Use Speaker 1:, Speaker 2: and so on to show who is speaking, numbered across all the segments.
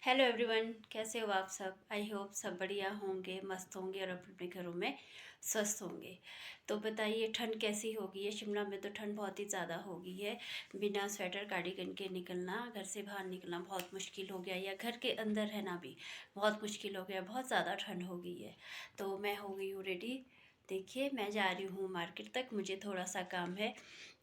Speaker 1: Hello everyone, कैसे हो आप सब। आई होप सब बढ़िया होंगे, मस्त होंगे और अपने अपने घरों में स्वस्थ होंगे। तो बताइए ठंड कैसी होगी है। शिमला में तो ठंड बहुत ही ज़्यादा हो गई है। बिना स्वेटर कार्डिगन के निकलना, घर से बाहर निकलना बहुत मुश्किल हो गया, या घर के अंदर रहना भी बहुत मुश्किल हो गया। बहुत ज़्यादा ठंड हो गई है। तो मैं हो गई हूँ रेडी। देखिए मैं जा रही हूँ मार्केट तक, मुझे थोड़ा सा काम है।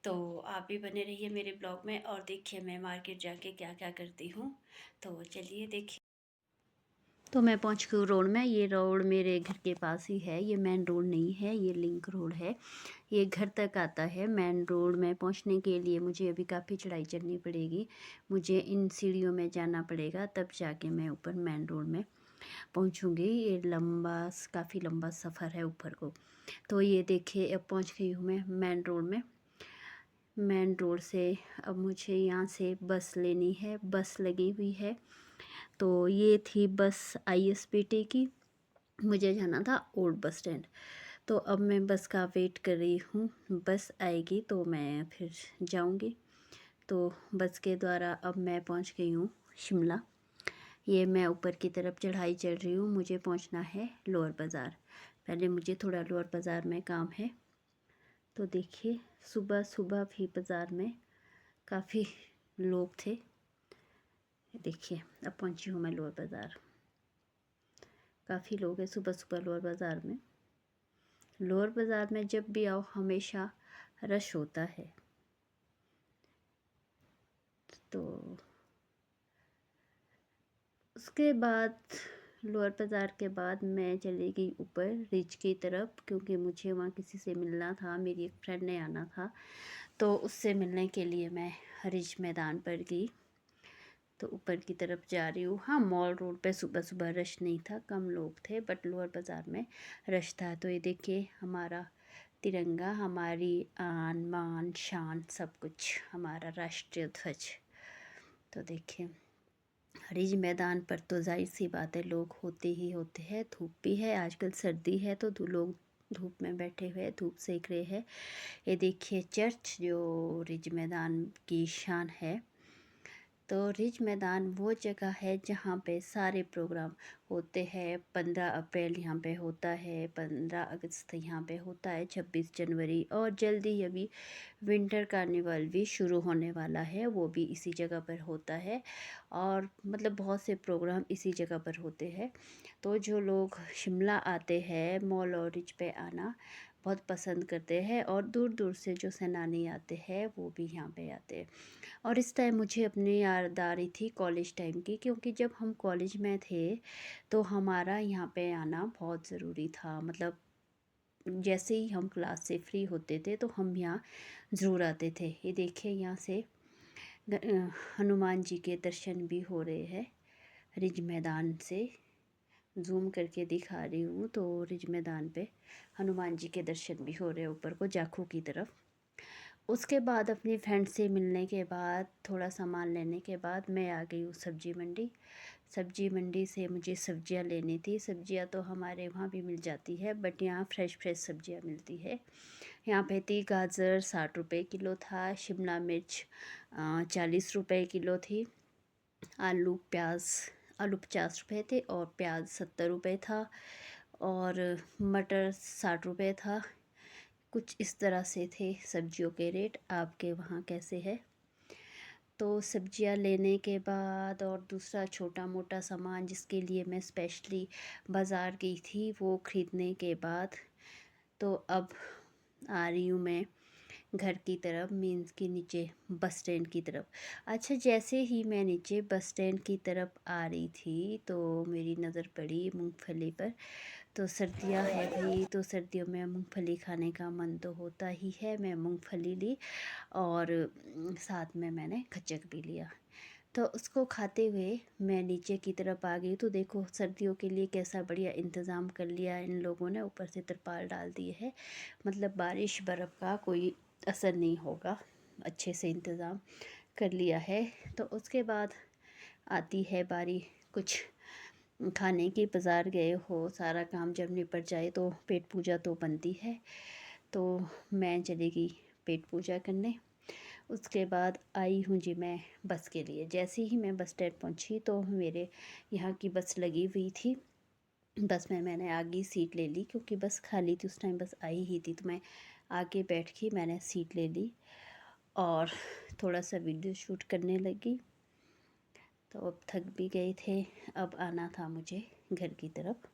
Speaker 1: तो आप भी बने रहिए मेरे ब्लॉग में और देखिए मैं मार्केट जाके क्या क्या करती हूँ। तो चलिए देखिए। तो मैं पहुंच गई रोड में। ये रोड मेरे घर के पास ही है, ये मेन रोड नहीं है, ये लिंक रोड है। ये घर तक आता है। मेन रोड में पहुंचने के लिए मुझे अभी काफ़ी चढ़ाई चढ़नी पड़ेगी। मुझे इन सीढ़ियों में जाना पड़ेगा, तब जाके मैं ऊपर मेन रोड में पहुंचूंगी। ये काफ़ी लंबा सफ़र है ऊपर को। तो ये देखिए अब पहुंच गई हूँ मैं मेन रोड में। मेन रोड से अब मुझे यहाँ से बस लेनी है, बस लगी हुई है। तो ये थी बस ISBT की। मुझे जाना था ओल्ड बस स्टैंड। तो अब मैं बस का वेट कर रही हूँ, बस आएगी तो मैं फिर जाऊँगी। तो बस के द्वारा अब मैं पहुँच गई हूँ शिमला। ये मैं ऊपर की तरफ चढ़ाई चढ़ रही हूँ, मुझे पहुँचना है लोअर बाज़ार। पहले मुझे थोड़ा लोअर बाज़ार में काम है। तो देखिए सुबह सुबह भी बाज़ार में काफ़ी लोग थे। देखिए अब पहुँची हूँ मैं लोअर बाज़ार। काफ़ी लोग हैं सुबह सुबह लोअर बाज़ार में। लोअर बाज़ार में जब भी आओ हमेशा रश होता है। तो उसके बाद लोअर बाज़ार के बाद मैं चली गई ऊपर रिज की तरफ, क्योंकि मुझे वहाँ किसी से मिलना था। मेरी एक फ्रेंड ने आना था, तो उससे मिलने के लिए मैं रिज मैदान पर गई। तो ऊपर की तरफ जा रही हूँ। हाँ, मॉल रोड पे सुबह सुबह रश नहीं था, कम लोग थे, बट लोअर बाज़ार में रश था। तो ये देखिए हमारा तिरंगा, हमारी आन बान शान सब कुछ, हमारा राष्ट्रीय ध्वज। तो देखिए रिज मैदान पर तो जाहिर सी बात है लोग होते ही होते हैं। धूप भी है, आजकल सर्दी है तो लोग धूप में बैठे हुए धूप सेक रहे हैं। ये देखिए चर्च जो रिज मैदान की शान है। तो रिज मैदान वो जगह है जहाँ पे सारे प्रोग्राम होते हैं। 15 अप्रैल यहाँ पे होता है, 15 अगस्त यहाँ पे होता है, 26 जनवरी, और जल्दी ही अभी विंटर कार्निवल भी शुरू होने वाला है, वो भी इसी जगह पर होता है। और मतलब बहुत से प्रोग्राम इसी जगह पर होते हैं। तो जो लोग शिमला आते हैं मॉल और रिज पे आना बहुत पसंद करते हैं, और दूर दूर से जो सैलानी आते हैं वो भी यहाँ पे आते हैं। और इस टाइम मुझे अपनी याद आ रही थी कॉलेज टाइम की, क्योंकि जब हम कॉलेज में थे तो हमारा यहाँ पे आना बहुत ज़रूरी था। मतलब जैसे ही हम क्लास से फ्री होते थे तो हम यहाँ ज़रूर आते थे। ये देखिए यहाँ से हनुमान जी के दर्शन भी हो रहे हैं रिज मैदान से। जूम करके दिखा रही हूँ तो रिज मैदान पे हनुमान जी के दर्शन भी हो रहे हैं ऊपर को जाखू की तरफ। उसके बाद अपनी फ्रेंड से मिलने के बाद, थोड़ा सामान लेने के बाद मैं आ गई हूँ सब्जी मंडी। सब्जी मंडी से मुझे सब्जियां लेनी थी। सब्जियां तो हमारे वहाँ भी मिल जाती है, बट यहाँ फ्रेश फ्रेश सब्जियां मिलती है। यहाँ पे थी गाजर 60 रुपये किलो था, शिमला मिर्च 40 रुपये किलो थी, आलू 50 रुपये थे, और प्याज 70 रुपये था, और मटर 60 रुपये था। कुछ इस तरह से थे सब्जियों के रेट। आपके वहाँ कैसे है? तो सब्जियां लेने के बाद और दूसरा छोटा मोटा सामान जिसके लिए मैं स्पेशली बाज़ार गई थी वो ख़रीदने के बाद, तो अब आ रही हूँ मैं घर की तरफ, मीन्स कि नीचे बस स्टैंड की तरफ। अच्छा, जैसे ही मैं नीचे बस स्टैंड की तरफ आ रही थी तो मेरी नज़र पड़ी मूंगफली पर। तो सर्दियाँ है भाई, तो सर्दियों में मूंगफली खाने का मन तो होता ही है। मैं मूंगफली ली और साथ में मैंने खच्चक भी लिया। तो उसको खाते हुए मैं नीचे की तरफ आ गई। तो देखो सर्दियों के लिए कैसा बढ़िया इंतज़ाम कर लिया इन लोगों ने, ऊपर से तिरपाल डाल दिए है। मतलब बारिश बर्फ़ का कोई असर नहीं होगा, अच्छे से इंतज़ाम कर लिया है। तो उसके बाद आती है बारी कुछ खाने की। बाज़ार गए हो, सारा काम जब निपट जाए तो पेट पूजा तो बनती है। तो मैं चली गई पेट पूजा करने। उसके बाद आई हूँ जी मैं बस के लिए। जैसे ही मैं बस स्टैंड पहुँची तो मेरे यहाँ की बस लगी हुई थी। बस में मैंने आगे सीट ले ली क्योंकि बस खाली थी, उस टाइम बस आई ही थी, तो मैं आगे बैठ के मैंने सीट ले ली और थोड़ा सा वीडियो शूट करने लगी। तो अब थक भी गए थे, अब आना था मुझे घर की तरफ।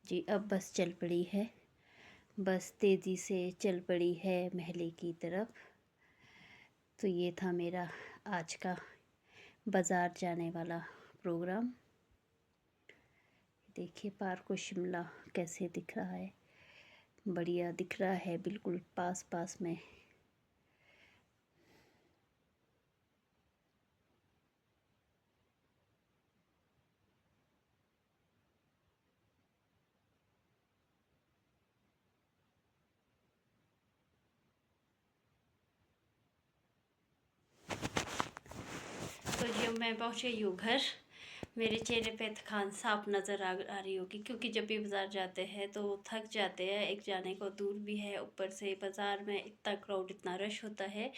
Speaker 1: जी अब बस चल पड़ी है, बस तेज़ी से चल पड़ी है महले की तरफ। तो ये था मेरा आज का बाज़ार जाने वाला प्रोग्राम। देखिए पार्क शिमला कैसे दिख रहा है, बढ़िया दिख रहा है, बिल्कुल पास पास में। तो जो मैं पहुँची हूँ घर, मेरे चेहरे पे थकान साफ नज़र आ रही होगी क्योंकि जब भी बाज़ार जाते हैं तो थक जाते हैं। एक जाने को दूर भी है, ऊपर से बाज़ार में इतना क्राउड, इतना रश होता है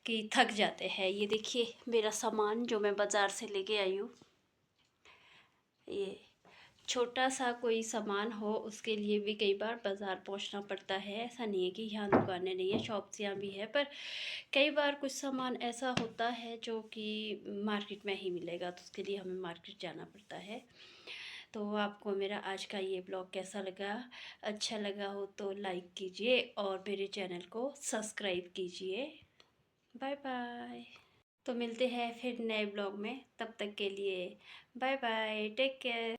Speaker 1: कि थक जाते हैं। ये देखिए मेरा सामान जो मैं बाज़ार से लेके आई हूँ, ये छोटा सा कोई सामान हो उसके लिए भी कई बार बाज़ार पहुंचना पड़ता है। ऐसा नहीं है कि यहाँ दुकानें नहीं है, शॉप्स यहाँ भी है, पर कई बार कुछ सामान ऐसा होता है जो कि मार्केट में ही मिलेगा, तो उसके लिए हमें मार्केट जाना पड़ता है। तो आपको मेरा आज का ये ब्लॉग कैसा लगा? अच्छा लगा हो तो लाइक कीजिए और मेरे चैनल को सब्सक्राइब कीजिए। Bye bye. तो मिलते हैं फिर नए ब्लॉग में, तब तक के लिए बाय बाय, टेक केयर।